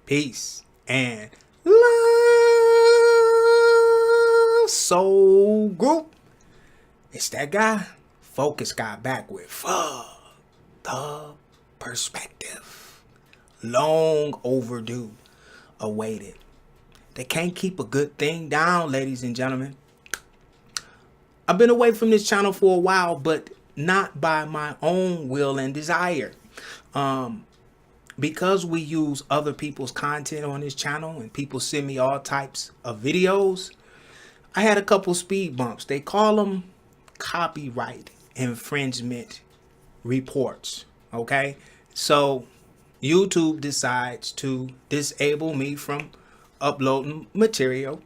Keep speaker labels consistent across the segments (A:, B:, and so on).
A: Peace and love. Soul Group. It's that guy. Focus got back with fuck the perspective. Long overdue. Awaited. They can't keep a good thing down, ladies and gentlemen. I've been away from this channel for a while, but not by my own will and desire. Because we use other people's content on this channel and people send me all types of videos, I had a couple speed bumps. They call them copyright infringement reports. Okay, so YouTube decides to disable me from uploading material,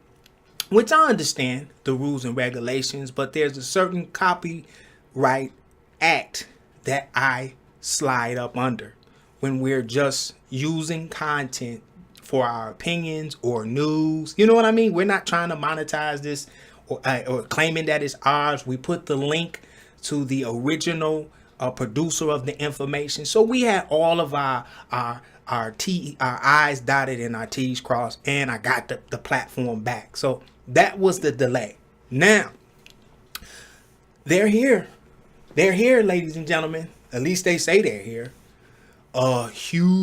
A: which I understand the rules and regulations, but there's a certain copyright act that I slide up under when we're just using content for our opinions or news. You know what I mean? We're not trying to monetize this or claiming that it's ours. We put the link to the original producer of the information. So we had all of our I's dotted and our T's crossed, and I got the platform back. So that was the delay. Now they're here. They're here, ladies and gentlemen. At least they say they're here. A huge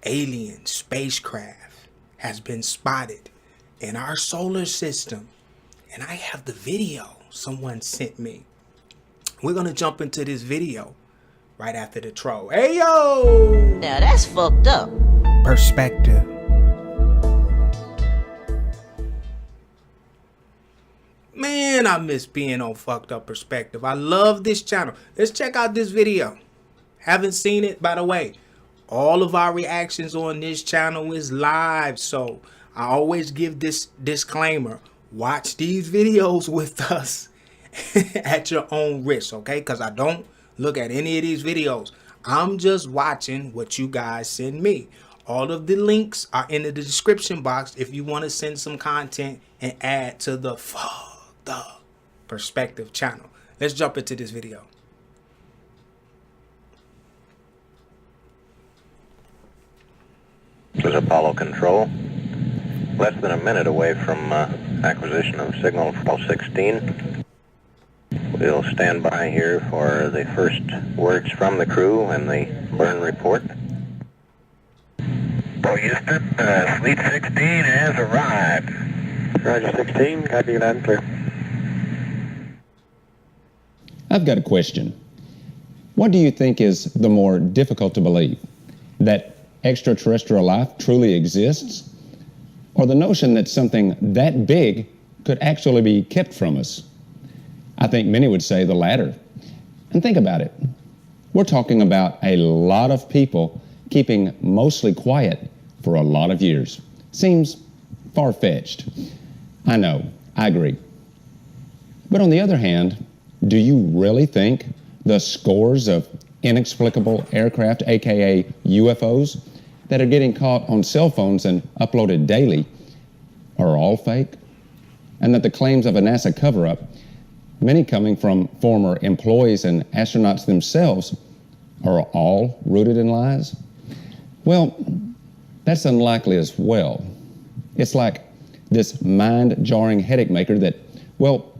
A: alien spacecraft has been spotted in our solar system. And I have the video someone sent me. We're going to jump into this video right after the troll. Hey, yo!
B: Now that's fucked up.
A: Perspective. Man, I miss being on Fucked Up Perspective. I love this channel. Let's check out this video. Haven't seen it, by the way. All of our reactions on this channel is live, so I always give this disclaimer. Watch these videos with us at your own risk, okay? Because I don't look at any of these videos. I'm just watching what you guys send me. All of the links are in the description box if you want to send some content and add to the Perspective channel. Let's jump into this video.
C: This is Apollo Control. Less than a minute away from acquisition of signal for 16. We'll stand by here for the first words from the crew and the burn report.
D: Houston, Fleet 16 has arrived.
C: Roger 16, copy loud and clear.
E: I've got a question. What do you think is the more difficult to believe? That extraterrestrial life truly exists? Or the notion that something that big could actually be kept from us? I think many would say the latter. And think about it. We're talking about a lot of people keeping mostly quiet for a lot of years. Seems far-fetched. I know, I agree. But on the other hand, do you really think the scores of inexplicable aircraft, aka UFOs, that are getting caught on cell phones and uploaded daily are all fake? And that the claims of a NASA cover-up, many coming from former employees and astronauts themselves, are all rooted in lies? Well, that's unlikely as well. It's like this mind-jarring headache maker that, well,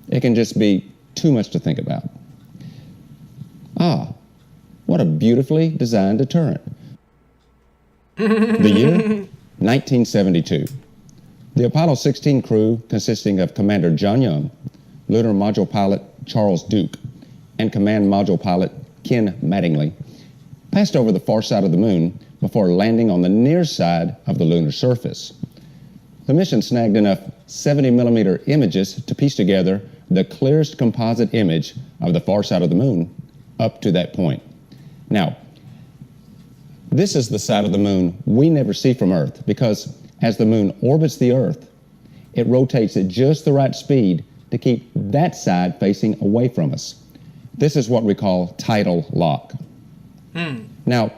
E: it can just be too much to think about. Ah, what a beautifully designed deterrent. The year? 1972. The Apollo 16 crew, consisting of Commander John Young, Lunar Module Pilot Charles Duke, and Command Module Pilot Ken Mattingly, passed over the far side of the moon before landing on the near side of the lunar surface. The mission snagged enough 70mm images to piece together the clearest composite image of the far side of the moon up to that point. Now, this is the side of the moon we never see from Earth because as the moon orbits the Earth, it rotates at just the right speed to keep that side facing away from us. This is what we call tidal lock. Now,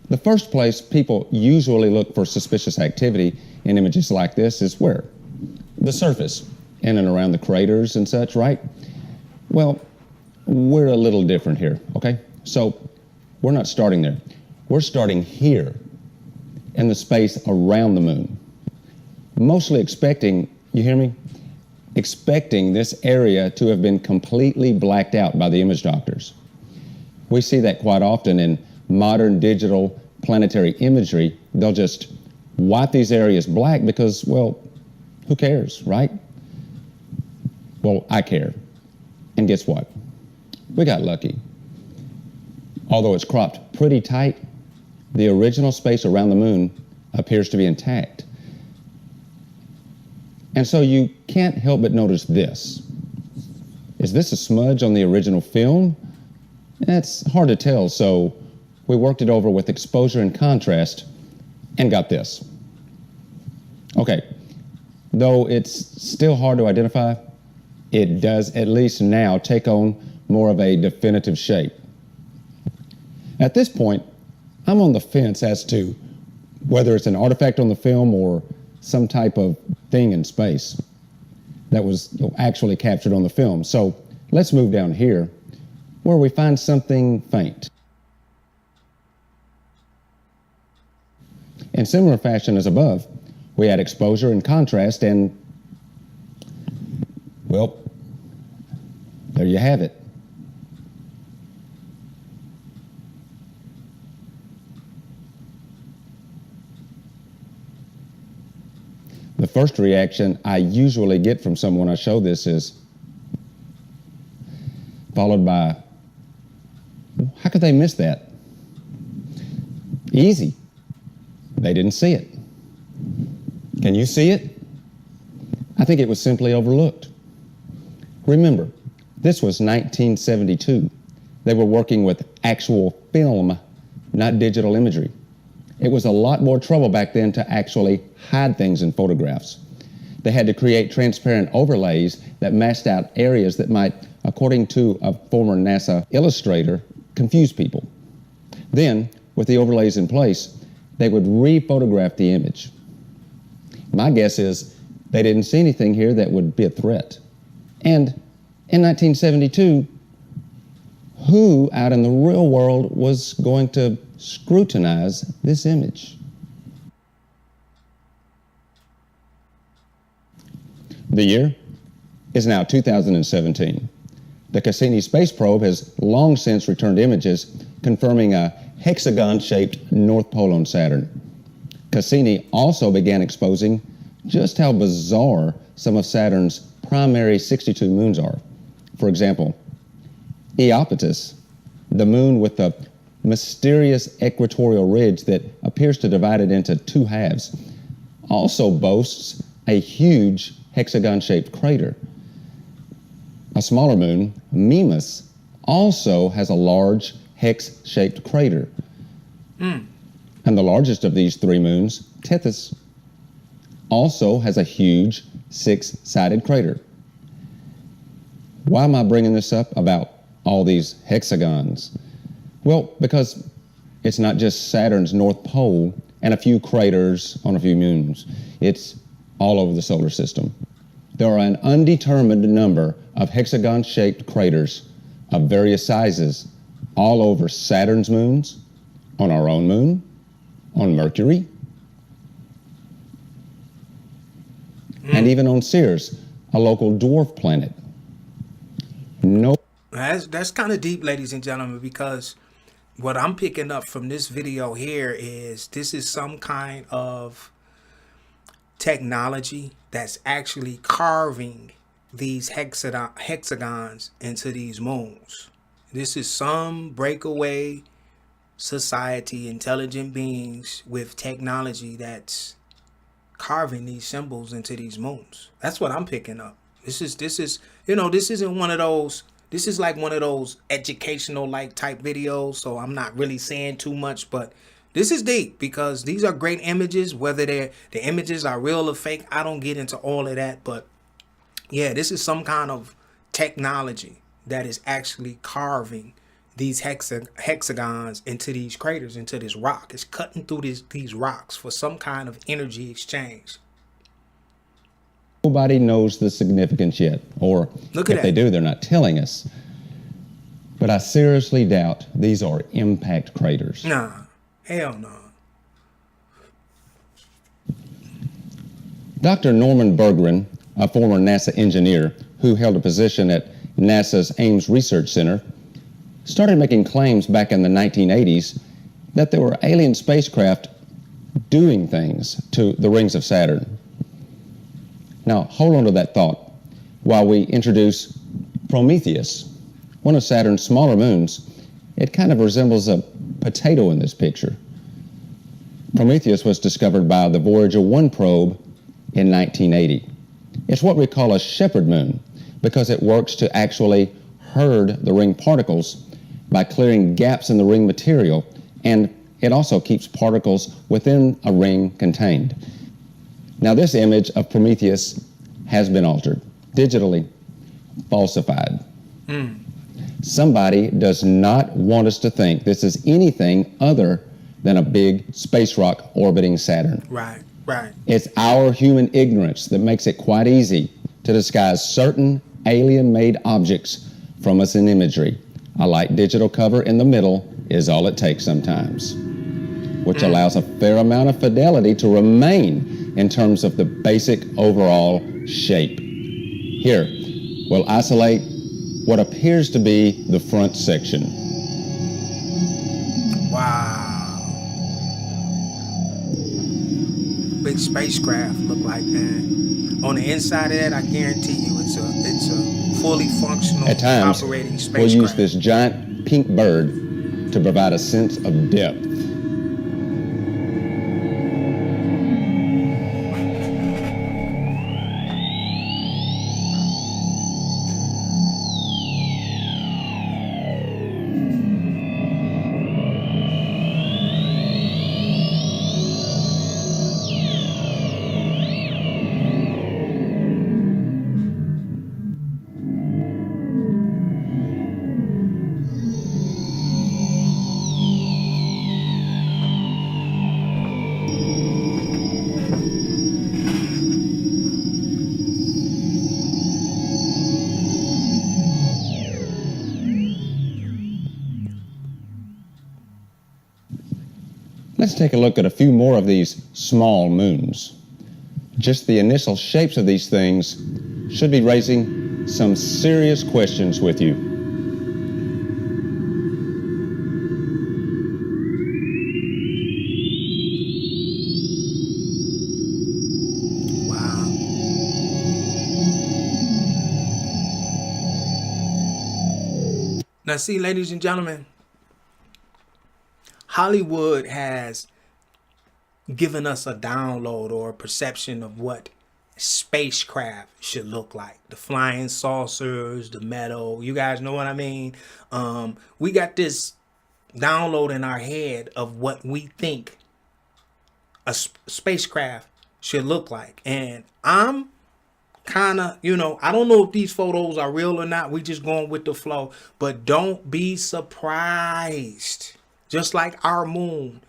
E: the first place people usually look for suspicious activity in images like this is where? The surface, in and around the craters and such, right? Well, we're a little different here, okay? So we're not starting there. we're starting here in the space around the moon, mostly expecting, you hear me? Expecting this area to have been completely blacked out by the image doctors. We see that quite often in modern digital planetary imagery. They'll just wipe these areas black because, well, who cares, right? Well, I care. And guess what? We got lucky. Although it's cropped pretty tight, the original space around the moon appears to be intact. And so you can't help but notice this. Is this a smudge on the original film? It's hard to tell, so we worked it over with exposure and contrast and got this. Okay, though it's still hard to identify, it does at least now take on more of a definitive shape. At this point, I'm on the fence as to whether it's an artifact on the film or some type of thing in space that was actually captured on the film. So let's move down here where we find something faint. In similar fashion as above, we add exposure and contrast and, well, there you have it. The first reaction I usually get from someone I show this is followed by, how could they miss that? Easy. They didn't see it. Can you see it? I think it was simply overlooked. Remember, this was 1972. They were working with actual film, not digital imagery. It was a lot more trouble back then to actually hide things in photographs. They had to create transparent overlays that masked out areas that might, according to a former NASA illustrator, confuse people. Then, with the overlays in place, they would re-photograph the image. My guess is they didn't see anything here that would be a threat. And in 1972, who out in the real world was going to scrutinize this image? The year is now 2017. The Cassini space probe has long since returned images confirming a hexagon-shaped North Pole on Saturn. Cassini also began exposing just how bizarre some of Saturn's primary 62 moons are. For example, Iapetus, the moon with the mysterious equatorial ridge that appears to divide it into two halves, also boasts a huge hexagon-shaped crater. A smaller moon, Mimas, also has a large hex-shaped crater. And the largest of these three moons, Tethys, also has a huge six-sided crater. Why am I bringing this up about all these hexagons? Well, because it's not just Saturn's North Pole and a few craters on a few moons. It's all over the solar system. There are an undetermined number of hexagon-shaped craters of various sizes all over Saturn's moons, on our own moon, on Mercury, and even on Ceres, a local dwarf planet. No.
A: That's kind of deep, ladies and gentlemen, because what I'm picking up from this video here is this is some kind of technology that's actually carving these hexagons into these moons. This is some breakaway society, intelligent beings with technology that's carving these symbols into these moons. That's what I'm picking up. This is you know, this isn't one of those, this is like one of those educational like type videos, so I'm not really saying too much, but this is deep because these are great images. Whether the images are real or fake, I don't get into all of that, but yeah, this is some kind of technology that is actually carving these hexagons into these craters, into this rock. It's cutting through these rocks for some kind of energy exchange.
E: Nobody knows the significance yet, or if they do, they're not telling us. But I seriously doubt these are impact craters.
A: Nah, Hell no.
E: Dr. Norman Berggren, a former NASA engineer who held a position at NASA's Ames Research Center, started making claims back in the 1980s that there were alien spacecraft doing things to the rings of Saturn. Now, hold on to that thought while we introduce Prometheus, one of Saturn's smaller moons. It kind of resembles a potato in this picture. Prometheus was discovered by the Voyager 1 probe in 1980. It's what we call a shepherd moon because it works to actually herd the ring particles by clearing gaps in the ring material, and it also keeps particles within a ring contained. Now, this image of Prometheus has been altered, digitally falsified. Somebody does not want us to think this is anything other than a big space rock orbiting Saturn.
A: Right, right.
E: It's our human ignorance that makes it quite easy to disguise certain alien-made objects from us in imagery. A light digital cover in the middle is all it takes sometimes, which allows a fair amount of fidelity to remain in terms of the basic overall shape. Here, we'll isolate what appears to be the front section.
A: Wow. Big spacecraft look like that. On the inside of that, I guarantee you it's a fully functional
E: At times,
A: operating
E: we'll
A: spacecraft.
E: use this giant pink bird to provide a sense of depth. Let's take a look at a few more of these small moons. Just the initial shapes of these things should be raising some serious questions with you.
A: Wow. Now see, ladies and gentlemen, Hollywood has given us a download or a perception of what spacecraft should look like. The flying saucers, the metal, you guys know what I mean? We got this download in our head of what we think a spacecraft should look like. And I'm kind of, I don't know if these photos are real or not. We just going with the flow. But don't be surprised. Just like our moon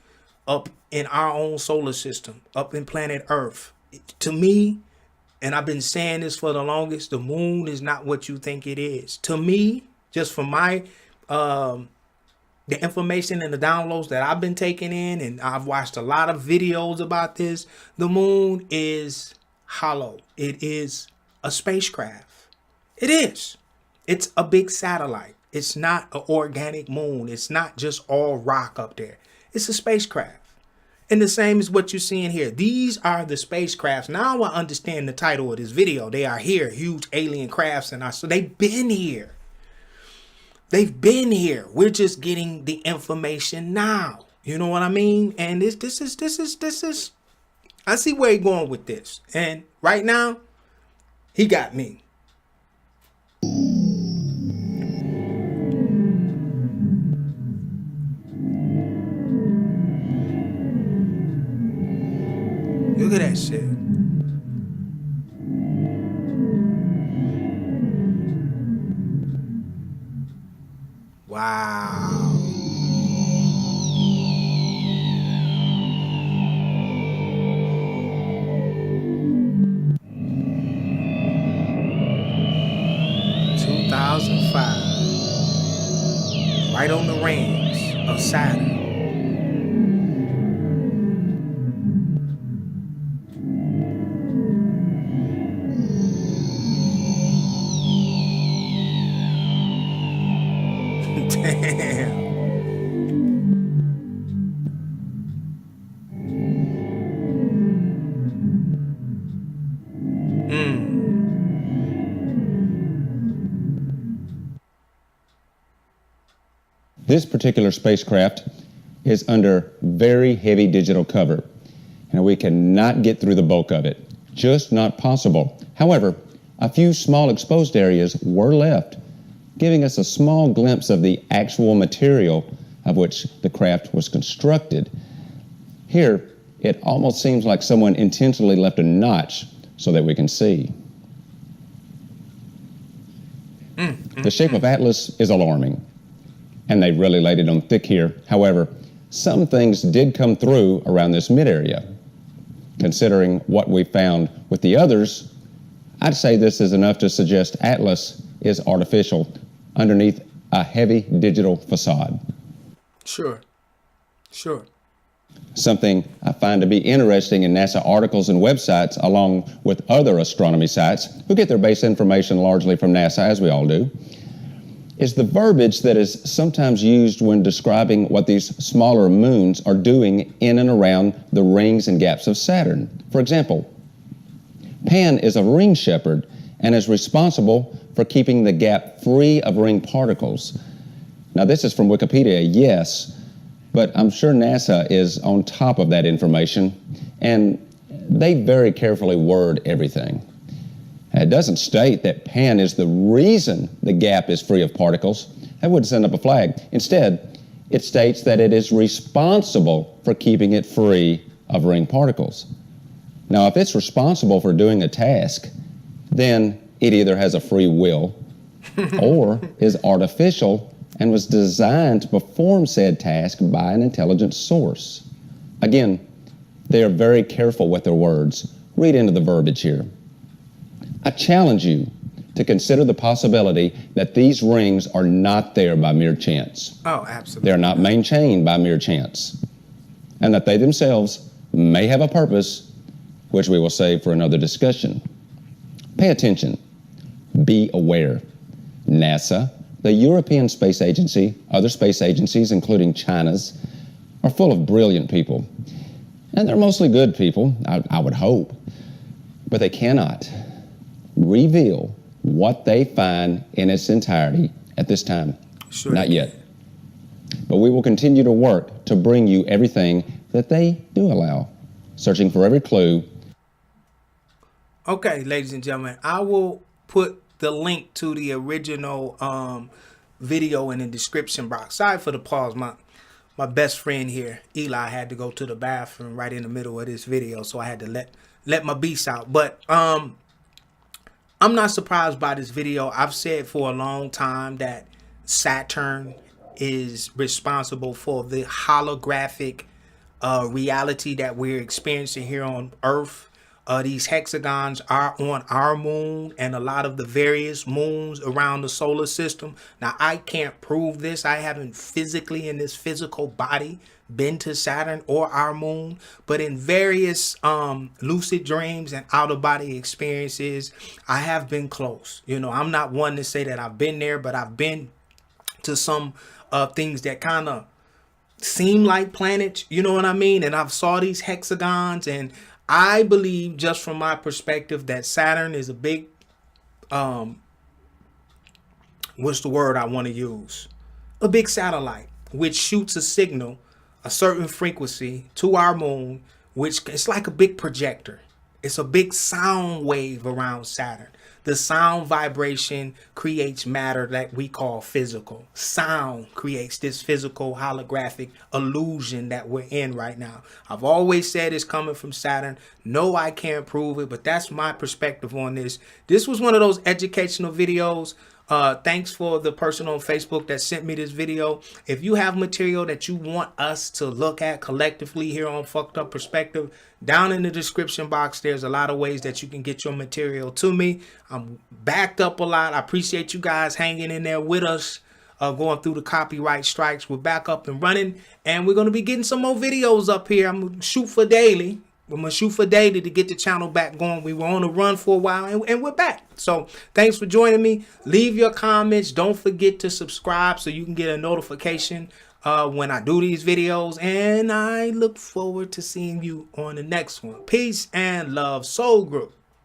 A: up in our own solar system, up in planet Earth. To me, and I've been saying this for the longest, the moon is not what you think it is. To me, just from my the information and the downloads that I've been taking in, and I've watched a lot of videos about this, the moon is hollow. It is a spacecraft. It is. It's a big satellite. It's not an organic moon. It's not just all rock up there. It's a spacecraft. And the same is what you're seeing here. These are the spacecrafts. Now I understand the title of this video. They are here, huge alien crafts, and so they've been here. They've been here. We're just getting the information now. You know what I mean? And this is. I see where he's going with this. And right now, he got me. Look at that shit. Wow. Right on the rings of Saturn.
E: This particular spacecraft is under very heavy digital cover, and we cannot get through the bulk of it. Just not possible. However, a few small exposed areas were left, giving us a small glimpse of the actual material of which the craft was constructed. Here, it almost seems like someone intentionally left a notch so that we can see. The shape of Atlas is alarming, and they really laid it on thick here. However, some things did come through around this mid-area. Considering what we found with the others, I'd say this is enough to suggest Atlas is artificial underneath a heavy digital facade.
A: Sure.
E: Something I find to be interesting in NASA articles and websites, along with other astronomy sites who get their base information largely from NASA, as we all do, is the verbiage that is sometimes used when describing what these smaller moons are doing in and around the rings and gaps of Saturn. For example, Pan is a ring shepherd and is responsible for keeping the gap free of ring particles. Now, this is from Wikipedia, yes, but I'm sure NASA is on top of that information, and they very carefully word everything. It doesn't state that Pan is the reason the gap is free of particles. That would send up a flag. Instead, it states that it is responsible for keeping it free of ring particles. Now, if it's responsible for doing a task, then it either has a free will or is artificial and was designed to perform said task by an intelligent source. Again, they are very careful with their words. Read into the verbiage here. I challenge you to consider the possibility that these rings are not there by mere chance.
A: Oh, absolutely.
E: They're not maintained by mere chance, and that they themselves may have a purpose, which we will save for another discussion. Pay attention. Be aware. NASA, the European Space Agency, other space agencies, including China's, are full of brilliant people. And they're mostly good people, I would hope. But they cannot reveal what they find in its entirety at this time.
A: Sure.
E: Not yet. But we will continue to work to bring you everything that they do allow, searching for every clue.
A: Okay, ladies and gentlemen, I will put the link to the original video in the description box. Sorry for the pause. My best friend here, Eli, had to go to the bathroom right in the middle of this video, so I had to let my beast out. But I'm not surprised by this video. I've said for a long time that Saturn is responsible for the holographic reality that we're experiencing here on Earth. These hexagons are on our moon and a lot of the various moons around the solar system. Now, I can't prove this. I haven't physically in this physical body been to Saturn or our moon, but in various lucid dreams and out-of-body experiences, I have been close. You know, I'm not one to say that I've been there, but I've been to some things that kind of seem like planets, you know what I mean? And I've saw these hexagons, and I believe, just from my perspective, that Saturn is a big, what's the word I want to use? A big satellite, which shoots a signal, a certain frequency to our moon, which it's like a big projector. It's a big sound wave around Saturn. The sound vibration creates matter that we call physical. Sound creates this physical holographic illusion that we're in right now. I've always said it's coming from Saturn. No, I can't prove it, but that's my perspective on this. This was one of those educational videos. Thanks for the person on Facebook that sent me this video. If you have material that you want us to look at collectively here on Fucked Up Perspective, down in the description box, there's a lot of ways that you can get your material to me. I'm backed up a lot. I appreciate you guys hanging in there with us, going through the copyright strikes. We're back up and running, and we're going to be getting some more videos up here. I'm going to shoot for daily. We're going to shoot for daily to get the channel back going. We were on a run for a while, and we're back. So thanks for joining me. Leave your comments. Don't forget to subscribe so you can get a notification when I do these videos. And I look forward to seeing you on the next one. Peace and love, Soul Group.